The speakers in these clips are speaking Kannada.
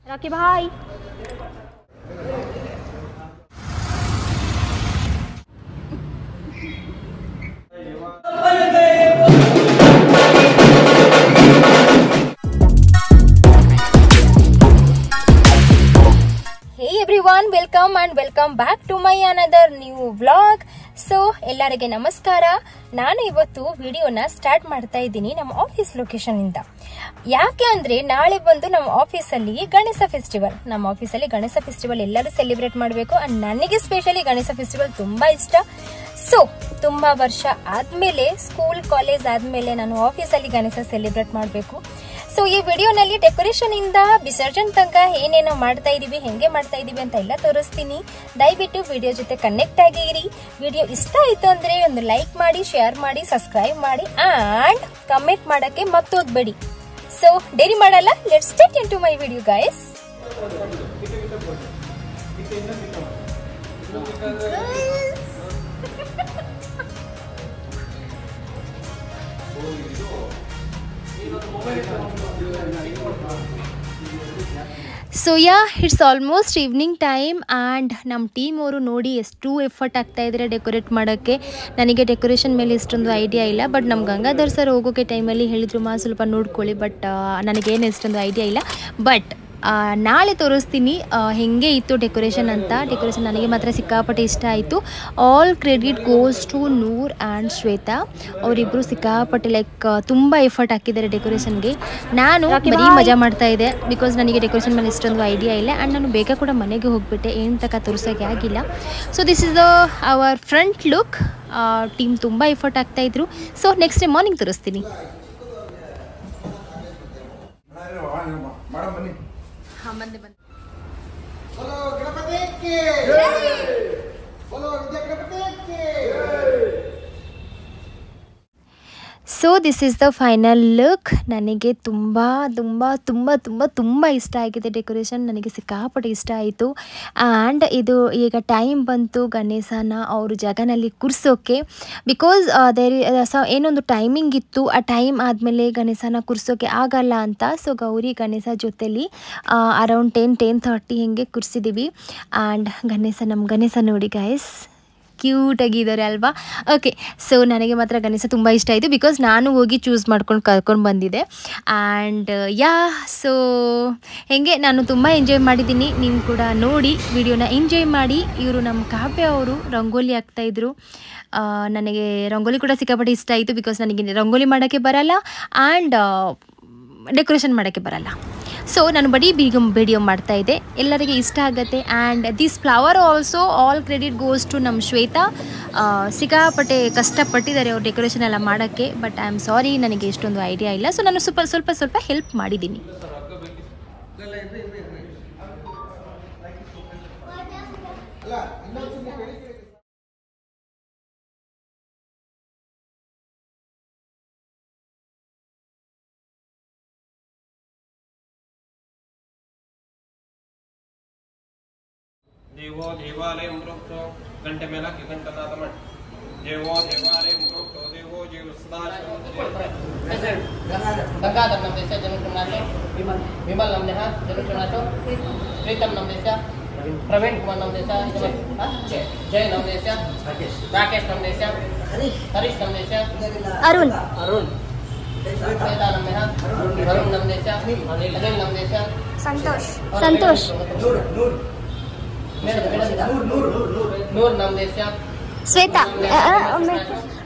राकी भाई Hey everyone, welcome and welcome back to my another new vlog. So ಎಲ್ಲರಿಗೆ ನಮಸ್ಕಾರ. ನಾನು ಇವತ್ತು ವಿಡಿಯೋನ ಸ್ಟಾರ್ಟ್ ಮಾಡ್ತಾ ಇದ್ದೀನಿ ನಮ್ಮ ಆಫೀಸ್ ಲೊಕೇಶನ್ ಇಂದ. ಯಾಕೆ ಅಂದ್ರೆ ನಾಳೆ ಬಂದು ನಮ್ಮ ಆಫೀಸಲ್ಲಿ ಗಣೇಶ ಫೆಸ್ಟಿವಲ್. ನಮ್ಮ ಆಫೀಸಲ್ಲಿ ಗಣೇಶ ಫೆಸ್ಟಿವಲ್ ಎಲ್ಲರೂ ಸೆಲೆಬ್ರೇಟ್ ಮಾಡಬೇಕು. ಅಂಡ್ ನನಗೆ ಸ್ಪೆಷಲಿ ಗಣೇಶ ಫೆಸ್ಟಿವಲ್ ತುಂಬಾ ಇಷ್ಟ. ಸೊ ತುಂಬಾ ವರ್ಷ ಆದ್ಮೇಲೆ ಸ್ಕೂಲ್ ಕಾಲೇಜ್ ಆದ್ಮೇಲೆ ನಾನು ಆಫೀಸಲ್ಲಿ ಗಣೇಶ ಸೆಲೆಬ್ರೇಟ್ ಮಾಡಬೇಕು. ಸೊ ಈ ವಿಡಿಯೋನಲ್ಲಿ ಡೆಕೋರೇಷನ್ ಇಂದ ವಿಸರ್ಜನ್ ತನಕ ಏನೇನೋ ಮಾಡ್ತಾ ಇದೀವಿ, ಹೆಂಗೆ ಮಾಡ್ತಾ ಇದೀವಿ ಅಂತ ಎಲ್ಲ ತೋರಿಸ್ತೀನಿ. ದಯವಿಟ್ಟು ವಿಡಿಯೋ ಜೊತೆ ಕನೆಕ್ಟ್ ಆಗಿರಿ. ವಿಡಿಯೋ ಇಷ್ಟ ಆಯ್ತು ಅಂದ್ರೆ ಒಂದು ಲೈಕ್ ಮಾಡಿ, ಶೇರ್ ಮಾಡಿ, ಸಬ್ಸ್ಕ್ರೈಬ್ ಮಾಡಿ ಅಂಡ್ ಕಮೆಂಟ್ ಮಾಡಕ್ಕೆ ಮರ್ತೋಗ್ಬೇಡಿ. ಸೊ ದೇರಿ ಮಾಡಲ್ಲ, let's start into my video guys. So it's almost evening time and ನಮ್ಮ ಟೀಮ್ ಅವರು ನೋಡಿ ಎಷ್ಟು ಎಫರ್ಟ್ ಆಗ್ತಾ ಇದ್ದಾರೆ ಡೆಕೋರೇಟ್ ಮಾಡೋಕ್ಕೆ. ನನಗೆ ಡೆಕೋರೇಷನ್ ಮೇಲೆ ಇಷ್ಟೊಂದು ಐಡಿಯಾ ಇಲ್ಲ, ಬಟ್ ನಮ್ಮ ಗಂಗಾಧರ್ ಸರ್ ಹೋಗೋಕ್ಕೆ ಟೈಮಲ್ಲಿ ಹೇಳಿದ್ರು ಸ್ವಲ್ಪ ನೋಡ್ಕೊಳ್ಳಿ, ಬಟ್ ನನಗೇನು ಇಷ್ಟೊಂದು ಐಡಿಯಾ ಇಲ್ಲ. ಬಟ್ ನಾಳೆ ತೋರಿಸ್ತೀನಿ ಹೇಗೆ ಇತ್ತು ಡೆಕೋರೇಷನ್ ಅಂತ. ಡೆಕೋರೇಷನ್ ನನಗೆ ಮಾತ್ರ ಸಿಕ್ಕಾಪಟ್ಟೆ ಇಷ್ಟ ಆಯಿತು. All credit goes to Noor and Shweta. ಅವರಿಬ್ಬರು ಸಿಕ್ಕಾಪಟ್ಟೆ ತುಂಬ ಎಫರ್ಟ್ ಹಾಕಿದ್ದಾರೆ ಡೆಕೋರೇಷನ್ಗೆ. ನಾನು ಬರೀ ಮಜಾ ಮಾಡ್ತಾ ಇದ್ದೆ, ಬಿಕಾಸ್ ನನಗೆ ಡೆಕೋರೇಷನ್ ಮೇಲೆ ಇಷ್ಟೊಂದು ಐಡಿಯಾ ಇಲ್ಲ ಆ್ಯಂಡ್ ನಾನು ಬೇಗ ಕೂಡ ಮನೆಗೆ ಹೋಗಿಬಿಟ್ಟೆ, ಏನು ತನಕ ತೋರಿಸೋಕ್ಕೆ ಆಗಿಲ್ಲ. So this is our front look. Team ತುಂಬ ಎಫರ್ಟ್ ಆಗ್ತಾಯಿದ್ರು. ಸೊ ನೆಕ್ಸ್ಟ್ ಡೇ ಮಾರ್ನಿಂಗ್ ತೋರಿಸ್ತೀನಿ. बोलो गणपति की जय, बोलो विजय गणपति की जय. So this is the final look. ನನಗೆ ತುಂಬ ತುಂಬ ತುಂಬ ತುಂಬ ತುಂಬ ಇಷ್ಟ ಆಗಿದೆ ಡೆಕೋರೇಷನ್. ನನಗೆ ಸಿಕ್ಕಾಪಟ್ಟೆ ಇಷ್ಟ ಆಯಿತು. ಆ್ಯಂಡ್ ಇದು ಈಗ ಟೈಮ್ ಬಂತು ಗಣೇಶನ ಅವರು ಜಾಗನಲ್ಲಿ ಕೂರಿಸೋಕ್ಕೆ. ಬಿಕಾಸ್ ಏನೊಂದು ಟೈಮಿಂಗ್ ಇತ್ತು, ಆ ಟೈಮ್ ಆದಮೇಲೆ ಗಣೇಶನ ಕೂರಿಸೋಕ್ಕೆ ಆಗಲ್ಲ ಅಂತ. ಸೊ ಗೌರಿ ಗಣೇಶ ಜೊತೆಲಿ ಅರೌಂಡ್ 10-10:30 ಹಿಂಗೆ ಕೂರಿಸಿದ್ದೀವಿ. ಆ್ಯಂಡ್ ನಮ್ಮ ಗಣೇಶ ನೋಡಿ ಗೈಸ್, ಕ್ಯೂಟಾಗಿದ್ದಾರೆ ಅಲ್ವಾ? ಓಕೆ, ಸೊ ನನಗೆ ಮಾತ್ರ ಗಣೇಶ ತುಂಬ ಇಷ್ಟ ಆಯಿತು, ಬಿಕಾಸ್ ನಾನು ಹೋಗಿ ಚೂಸ್ ಮಾಡ್ಕೊಂಡು ಕರ್ಕೊಂಡು ಬಂದಿದ್ದೆ. ಆ್ಯಂಡ್ ಸೊ ಹೇಗೆ ನಾನು ತುಂಬ ಎಂಜಾಯ್ ಮಾಡಿದ್ದೀನಿ. ನೀವು ಕೂಡ ನೋಡಿ ವಿಡಿಯೋನ ಎಂಜಾಯ್ ಮಾಡಿ. ಇವರು ನಮ್ಮ ಕಾವ್ಯ ಅವರು ರಂಗೋಲಿ ಹಾಕ್ತಾಯಿದ್ರು. ನನಗೆ ರಂಗೋಲಿ ಕೂಡ ಸಿಕ್ಕಾಪಟ್ಟೆ ಇಷ್ಟ ಆಯಿತು, ಬಿಕಾಸ್ ನನಗೆ ರಂಗೋಲಿ ಮಾಡೋಕ್ಕೆ ಬರಲ್ಲ ಆ್ಯಂಡ್ ಡೆಕೋರೇಷನ್ ಮಾಡೋಕ್ಕೆ ಬರಲ್ಲ. ಸೊ ನಾನು ಬರೀ ವಿಡಿಯೋ ಮಾಡ್ತಾ ಇದ್ದೆ, ಎಲ್ಲರಿಗೆ ಇಷ್ಟ ಆಗುತ್ತೆ. And this flower also all credit goes to ನಮ್ಮ ಶ್ವೇತಾ. ಸಿಕ್ಕಾಪಟ್ಟೆ ಕಷ್ಟಪಟ್ಟಿದ್ದಾರೆ ಅವ್ರು ಡೆಕೋರೇಷನ್ ಎಲ್ಲ ಮಾಡೋಕ್ಕೆ. ಬಟ್ ಐ ಆಮ್ ಸಾರಿ, ನನಗೆ ಇಷ್ಟೊಂದು ಐಡಿಯಾ ಇಲ್ಲ. ಸೊ ನಾನು ಸ್ವಲ್ಪ ಹೆಲ್ಪ್ ಮಾಡಿದ್ದೀನಿ. देवो देवालयं प्रोक्तो घंटे मेला की घंटानाद मठ देवो देवालयं प्रोक्तो देवो जीव सदाशिव गंगाधर नाम देशा जन्म चुनाचो विमल नाम देहा जन्म चुनाचो प्रीतम नाम देशा प्रवीण कुमार नाम देशा जय नाम देशा राकेश नाम देशा हरीश नाम देशा अरुण श्वेता नाम देहा वरुण नाम देशा अनिल नाम देशा संतोष नूर नाम देशा श्वेता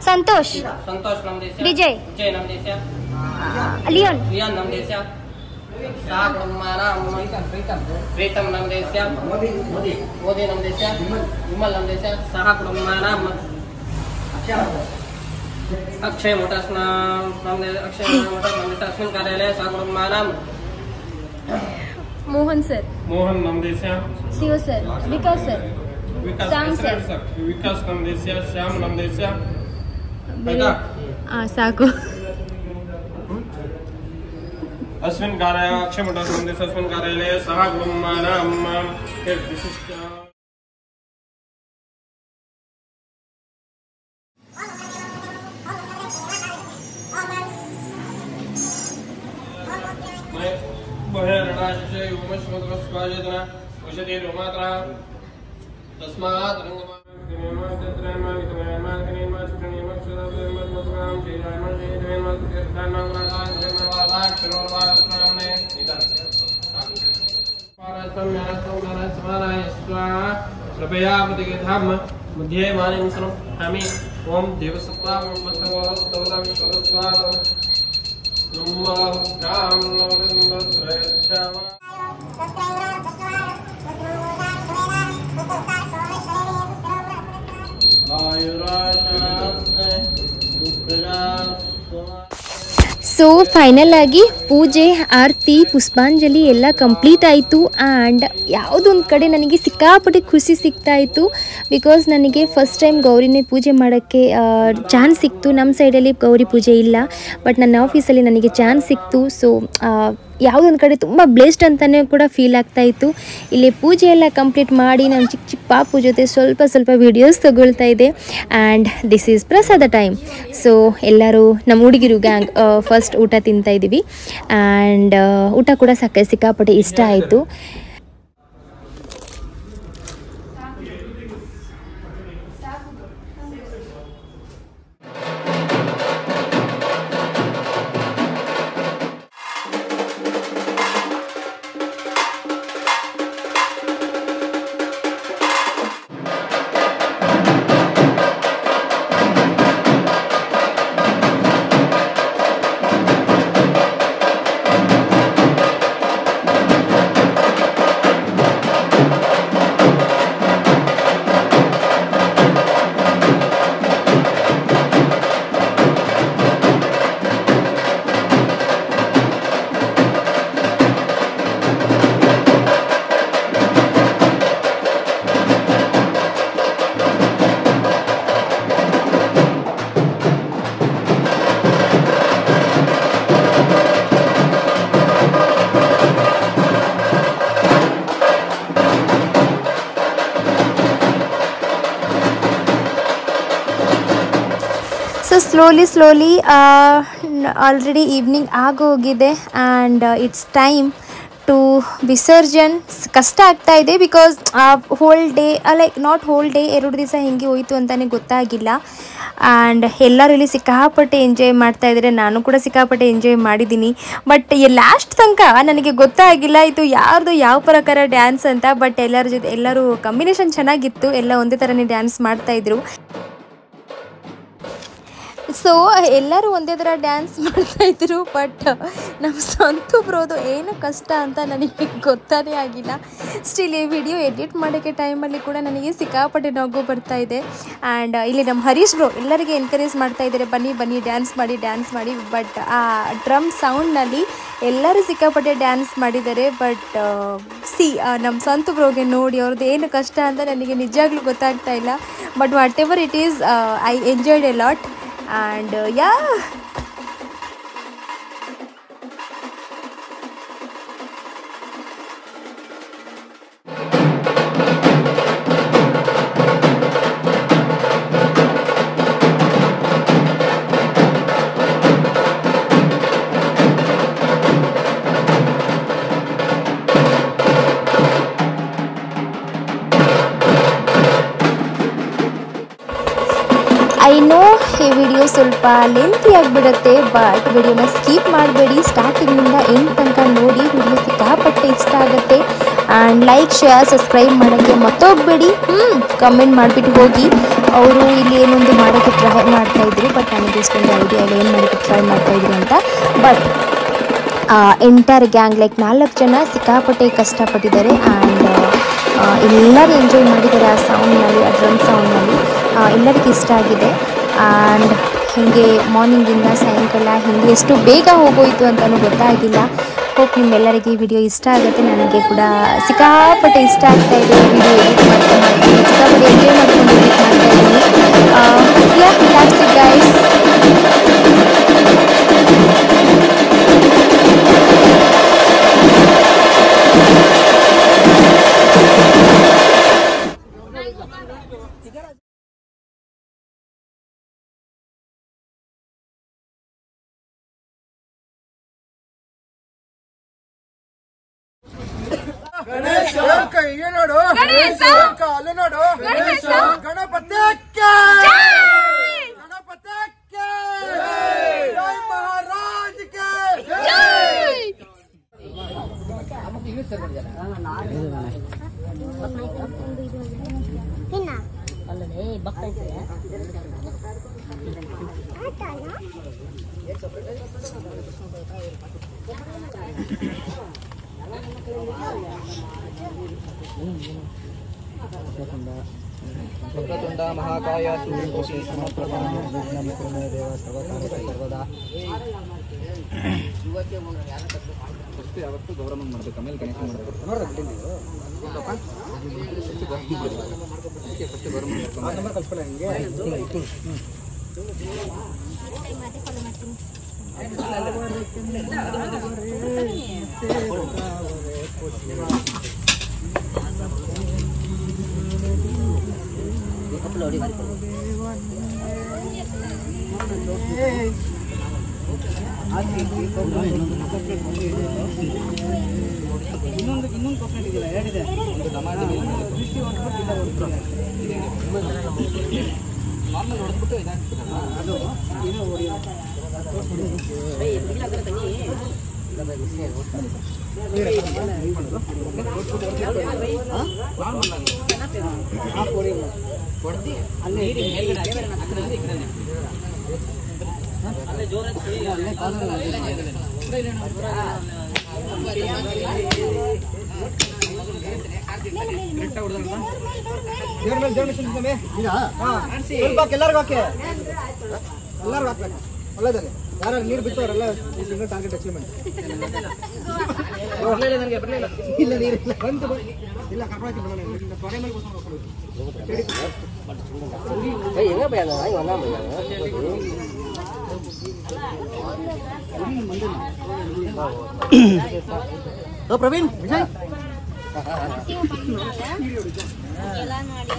संतोष नाम देशा विजय नाम देशा लियोन नाम देशा प्रीतम नाम देशा मोदी नाम देशा विमल नाम देशा अक्षय मोटर्स नाम देशा अश्विन कार्यालय साकुटुंबानां मोहन सर मोहन नाम देशा शिव सर विकास सर श्याम सर विकास नाम देशा श्याम नाम देशा साकु अश्विन कार्यालय अक्षय मोटर्स नाम देशा अश्विन कार्यालय सह कुटुंबानां विशिष्ट कृपया प्रतिधाम मध्ये मानिं हमें ओम देवसत्ता ಸೊ ಫೈನಲ್ ಆಗಿ ಪೂಜೆ ಆರತಿ ಪುಷ್ಪಾಂಜಲಿ ಎಲ್ಲ ಕಂಪ್ಲೀಟ್ ಆಯಿತು. ಆ್ಯಂಡ್ ಯಾವುದೊಂದು ಕಡೆ ನನಗೆ ಸಿಕ್ಕಾಪಟ್ಟೆ ಖುಷಿ ಸಿಗ್ತಾ ಇತ್ತು. ಬಿಕಾಸ್ ನನಗೆ ಫಸ್ಟ್ ಟೈಮ್ ಗೌರಿನೇ ಪೂಜೆ ಮಾಡೋಕ್ಕೆ ಚಾನ್ಸ್ ಸಿಕ್ತು. ನಮ್ಮ ಸೈಡಲ್ಲಿ ಗೌರಿ ಪೂಜೆ ಇಲ್ಲ, ಬಟ್ ನನ್ನ ಆಫೀಸಲ್ಲಿ ನನಗೆ ಚಾನ್ಸ್ ಸಿಕ್ತು. ಸೊ ಯಾವುದೊಂದು ಕಡೆ ತುಂಬ ಬ್ಲೆಸ್ಡ್ ಅಂತಲೇ ಕೂಡ ಫೀಲ್ ಆಗ್ತಾಯಿತ್ತು. ಇಲ್ಲಿ ಪೂಜೆ ಎಲ್ಲ ಕಂಪ್ಲೀಟ್ ಮಾಡಿ ನಾನು ಚಿಕ್ಕ ಚಿಕ್ಕ ಪಾಪು ಜೊತೆ ಸ್ವಲ್ಪ ವೀಡಿಯೋಸ್ ತಗೊಳ್ತಾ ಇದ್ದೆ. ಆ್ಯಂಡ್ ದಿಸ್ ಈಸ್ ಪ್ರಸಾದ ಟೈಮ್. ಸೊ ಎಲ್ಲರೂ ನಮ್ಮ ಹುಡುಗಿರು ಗ್ಯಾಂಗ್ ಫಸ್ಟ್ ಊಟ ತಿಂತಾಯಿದ್ದೀವಿ. ಆ್ಯಂಡ್ ಊಟ ಕೂಡ ಸಿಕ್ಕಾಪಟ್ಟೆ ಇಷ್ಟ ಆಯಿತು. ಸೊ ಸ್ಲೋಲಿ ಆಲ್ರೆಡಿ ಈವ್ನಿಂಗ್ ಆಗೋಗಿದೆ. And it's time to visarjan. ಕಷ್ಟ ಆಗ್ತಾ ಇದೆ because whole day like not whole day 2 ದಿವಸ ಹೆಂಗೆ ಹೋಯಿತು ಅಂತಲೇ ಗೊತ್ತಾಗಿಲ್ಲ. ಆ್ಯಂಡ್ ಎಲ್ಲರೂ ಇಲ್ಲಿ ಸಿಕ್ಕಾಪಟ್ಟೆ ಎಂಜಾಯ್ ಮಾಡ್ತಾಯಿದ್ದಾರೆ. ನಾನು ಕೂಡ ಸಿಕ್ಕಾಪಟ್ಟೆ ಎಂಜಾಯ್ ಮಾಡಿದ್ದೀನಿ. ಬಟ್ ಲಾಸ್ಟ್ ತನಕ ನನಗೆ ಗೊತ್ತಾಗಿಲ್ಲ ಇದು ಯಾರ್ದು ಯಾವ ಪ್ರಕಾರ ಡ್ಯಾನ್ಸ್ ಅಂತ. ಬಟ್ ಎಲ್ಲರೂ ಕಾಂಬಿನೇಷನ್ ಚೆನ್ನಾಗಿತ್ತು. ಎಲ್ಲ ಒಂದೇ ಥರನೇ ಡ್ಯಾನ್ಸ್ ಮಾಡ್ತಾಯಿದ್ರು. ಸೊ ಎಲ್ಲರೂ ಒಂದೇ ಥರ ಡ್ಯಾನ್ಸ್ ಮಾಡ್ತಾಯಿದ್ರು. ಬಟ್ ನಮ್ಮ ಸಂತು ಬ್ರೋದು ಏನು ಕಷ್ಟ ಅಂತ ನನಗೆ ಗೊತ್ತಾನೇ ಆಗಿಲ್ಲ. ಸ್ಟಿಲ್ ಈ ವಿಡಿಯೋ ಎಡಿಟ್ ಮಾಡೋಕ್ಕೆ ಟೈಮಲ್ಲಿ ಕೂಡ ನನಗೆ ಸಿಕ್ಕಾಪಟ್ಟೆ ನಗು ಬರ್ತಾಯಿದೆ. ಆ್ಯಂಡ್ ಇಲ್ಲಿ ನಮ್ಮ ಹರೀಶ್ ಬ್ರೋ ಎಲ್ಲರಿಗೆ ಎನ್ಕರೇಜ್ ಮಾಡ್ತಾಯಿದ್ದಾರೆ, ಬನ್ನಿ ಡ್ಯಾನ್ಸ್ ಮಾಡಿ. ಬಟ್ ಆ ಡ್ರಮ್ ಸೌಂಡ್ನಲ್ಲಿ ಎಲ್ಲರೂ ಸಿಕ್ಕಾಪಟ್ಟೆ ಡ್ಯಾನ್ಸ್ ಮಾಡಿದ್ದಾರೆ. ಬಟ್ ನಮ್ಮ ಸಂತು ಬ್ರೋಗೆ ನೋಡಿ ಅವ್ರದ್ದು ಏನು ಕಷ್ಟ ಅಂತ ನನಗೆ ನಿಜವಾಗ್ಲೂ ಗೊತ್ತಾಗ್ತಾ ಇಲ್ಲ. But what ever it is, I enjoyed A lot. And yeah. I know ಈ ವಿಡಿಯೋ ಸ್ವಲ್ಪ ಲೆಂತಿ ಆಗಿಬಿಡುತ್ತೆ. ಬಟ್ ವಿಡಿಯೋನ ಸ್ಕಿಪ್ ಮಾಡಬೇಡಿ, ಸ್ಟಾರ್ಟಿಂಗಿಂದ ಎಂಡ್ ತನಕ ನೋಡಿ. ವಿಡಿಯೋ ಸಿಕ್ಕಾಪಟ್ಟೆ ಇಷ್ಟ ಆಗುತ್ತೆ. ಆ್ಯಂಡ್ ಲೈಕ್ ಶೇರ್ ಸಬ್ಸ್ಕ್ರೈಬ್ ಮಾಡೋಕ್ಕೆ ಮತ್ತೋಗಬೇಡಿ. ಕಮೆಂಟ್ ಮಾಡಿಬಿಟ್ಟು ಹೋಗಿ. ಅವರು ಇಲ್ಲಿ ಏನೊಂದು ಮಾಡೋಕ್ಕೆ ಟ್ರೈ ಮಾಡ್ತಾಯಿದ್ರು. ಬಟ್ ನನಗೆ ಇಷ್ಟೊಂದು ಐಡಿಯಾ ಇಲ್ಲ ಏನು ಮಾಡೋಕ್ಕೆ ಟ್ರೈ ಮಾಡ್ತಾಯಿದ್ರು ಅಂತ. ಬಟ್ ಎಂಟರ್ ಗ್ಯಾಂಗ್ ಲೈಕ್ 4 ಜನ ಸಿಕ್ಕಾಪಟ್ಟೆ ಕಷ್ಟಪಟ್ಟಿದ್ದಾರೆ. ಆ್ಯಂಡ್ ಎಲ್ಲರೂ ಎಂಜಾಯ್ ಮಾಡಿದ್ದಾರೆ ಆ ಸೌಂಡ್ನಲ್ಲಿ, ಆ ಡ್ರಮ್ ಸೌಂಡ್ನಲ್ಲಿ. ಎಲ್ಲರಿಗೂ ಇಷ್ಟ ಆಗಿದೆ. ಆ್ಯಂಡ್ ಹೀಗೆ ಮಾರ್ನಿಂಗಿಂದ ಸಾಯಂಕಾಲ ಹಿಂಗೆ ಎಷ್ಟು ಬೇಗ ಹೋಗೋಯಿತು ಅಂತಲೂ ಗೊತ್ತಾಗಿಲ್ಲ. ಹೋಪ್ ನಿಮ್ಮೆಲ್ಲರಿಗೆ ಈ ವಿಡಿಯೋ ಇಷ್ಟ ಆಗುತ್ತೆ. ನನಗೆ ಕೂಡ ಸಿಕ್ಕಾಪಟ್ಟೆ ಇಷ್ಟ ಆಗ್ತಾ ಇದೆ. ವಿಡಿಯೋ ಎಡಿಟ್ ಮಾಡ್ಕೊಂಡು ಸಿಕ್ಕಾಪಟ್ಟೆ ಎಂಜಾಯ್ ಮಾಡ್ಕೊಂಡು ಎಡಿಟ್ ಮಾಡ್ತಾಯಿದ್ದೀನಿ. ಯಾ ದ್ಯಾಟ್ಸ್ ಇಟ್ ಗೈಸ್. ಕೈ ನೋಡು ಕಾಲು ನೋಡು ಗಣಪತಿ ಜೈ ಮಹಾರಾಜ್ ಕೆ ಅಲ್ಲದೆ ಬರ್ತೈತೆ ವಕ್ರತುಂಡ ಮಹಾಕಾಯ ಸರ್ವದಾ ಯಾವತ್ತು ಗೌರವ ಮಾಡ್ಬೇಕು ಆಮೇಲೆ ಗಣೇಶ ಮಾಡಬೇಕು ನಂಬರ್ ಕಳ್ಸ್ಕೊಳ ಹಂಗೆ ಇನ್ನೊಂದು ಕಂಪ್ಲೇಂಟ್ ಇದೆಯಲ್ಲ ಹೇಳಿದೆ ನಾರ್ಮಲ್ ಹೊಡೆದ್ಬಿಟ್ಟು ಇದಾಗ್ತದಲ್ಲ ಅದು ಏನೋ ಎಲ್ಲರಿಗೂ ಹಾಕಿ ಎಲ್ಲರಿಗೂ ಹಾಕ್ಬೇಕು ಒಳ್ಳೆದಲ್ಲಿ ಯಾರು ನೀರು ಬಿಟ್ಟವರೆಲ್ಲ ಈ ಸಿಂಗಲ್ ಟಾರ್ಗೆಟ್ ಅಚೀವ್ಮೆಂಟ್ ನನಗೆ ಬರಲಿಲ್ಲ ಇಲ್ಲ ನೀರಿಲ್ಲ ಬಂತು ಇಲ್ಲ ಕರ್ಕೊಂಡು ತೊಡೆ ಮೇಲೆ ಪ್ರವೀಣ್ ವಿಜಯ್ ಎಲ್ಲ ಮಾಡಿ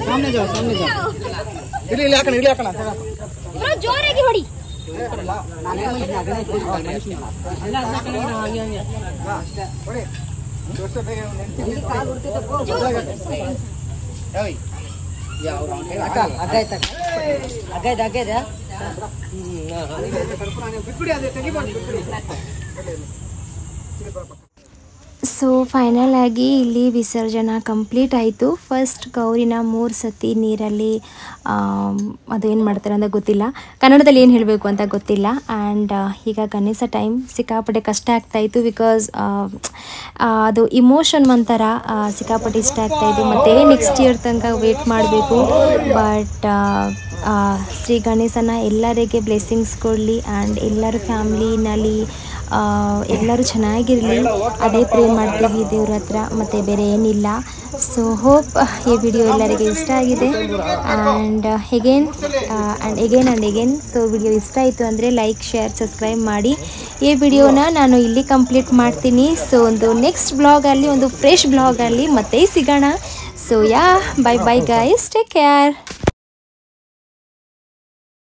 सामने जाओ ಇಲ್ಲಿ ಹಾಕೋಣ ಜೋರಾಗಿ ಹೊಡಿ ಸೊ ಫೈನಲ್ ಆಗಿ ಇಲ್ಲಿ ವಿಸರ್ಜನಾ ಕಂಪ್ಲೀಟ್ ಆಯಿತು. ಫಸ್ಟ್ ಗೌರಿನ 3 ಸತಿ ನೀರಲ್ಲಿ ಅದು ಏನು ಮಾಡ್ತಾರೆ ಅಂತ ಗೊತ್ತಿಲ್ಲ, ಕನ್ನಡದಲ್ಲಿ ಏನು ಹೇಳಬೇಕು ಅಂತ ಗೊತ್ತಿಲ್ಲ. ಆ್ಯಂಡ್ ಈಗ ಗಣೇಶ ಟೈಮ್ ಸಿಕ್ಕಾಪಟ್ಟೆ ಕಷ್ಟ ಆಗ್ತಾಯಿತ್ತು, ಬಿಕಾಸ್ ಅದು ಇಮೋಷನ್ ಒಂಥರ ಸಿಕ್ಕಾಪಟ್ಟೆ ಇಷ್ಟ ಆಗ್ತಾಯಿತ್ತು. ಮತ್ತು ನೆಕ್ಸ್ಟ್ ಇಯರ್ ತನಕ ವೇಟ್ ಮಾಡಬೇಕು. ಬಟ್ ಶ್ರೀ ಗಣೇಶನ ಎಲ್ಲರಿಗೆ ಬ್ಲೆಸ್ಸಿಂಗ್ಸ್ ಕೊಡಲಿ ಆ್ಯಂಡ್ ಎಲ್ಲರ ಫ್ಯಾಮ್ಲಿನಲ್ಲಿ ಎಲ್ಲರೂ ಚೆನ್ನಾಗಿರಲಿ, ಅದೇ ಪ್ರೇ ಮಾಡ್ತೀವಿ ದೇವ್ರ ಹತ್ರ, ಮತ್ತು ಬೇರೆ ಏನಿಲ್ಲ. ಸೊ ಹೋಪ್ ಈ ವಿಡಿಯೋ ಎಲ್ಲರಿಗೆ ಇಷ್ಟ ಆಗಿದೆ. ಆ್ಯಂಡ್ ಎಗೇನ್ ಸೊ ವಿಡಿಯೋ ಇಷ್ಟ ಆಯಿತು ಅಂದರೆ ಲೈಕ್, ಶೇರ್, ಸಬ್ಸ್ಕ್ರೈಬ್ ಮಾಡಿ. ಈ ವಿಡಿಯೋನ ನಾನು ಇಲ್ಲಿ ಕಂಪ್ಲೀಟ್ ಮಾಡ್ತೀನಿ. ಸೊ ಒಂದು ನೆಕ್ಸ್ಟ್ ಬ್ಲಾಗಲ್ಲಿ, ಒಂದು ಫ್ರೆಶ್ ಬ್ಲಾಗಲ್ಲಿ ಮತ್ತೆ ಸಿಗೋಣ. So bye guys, take care.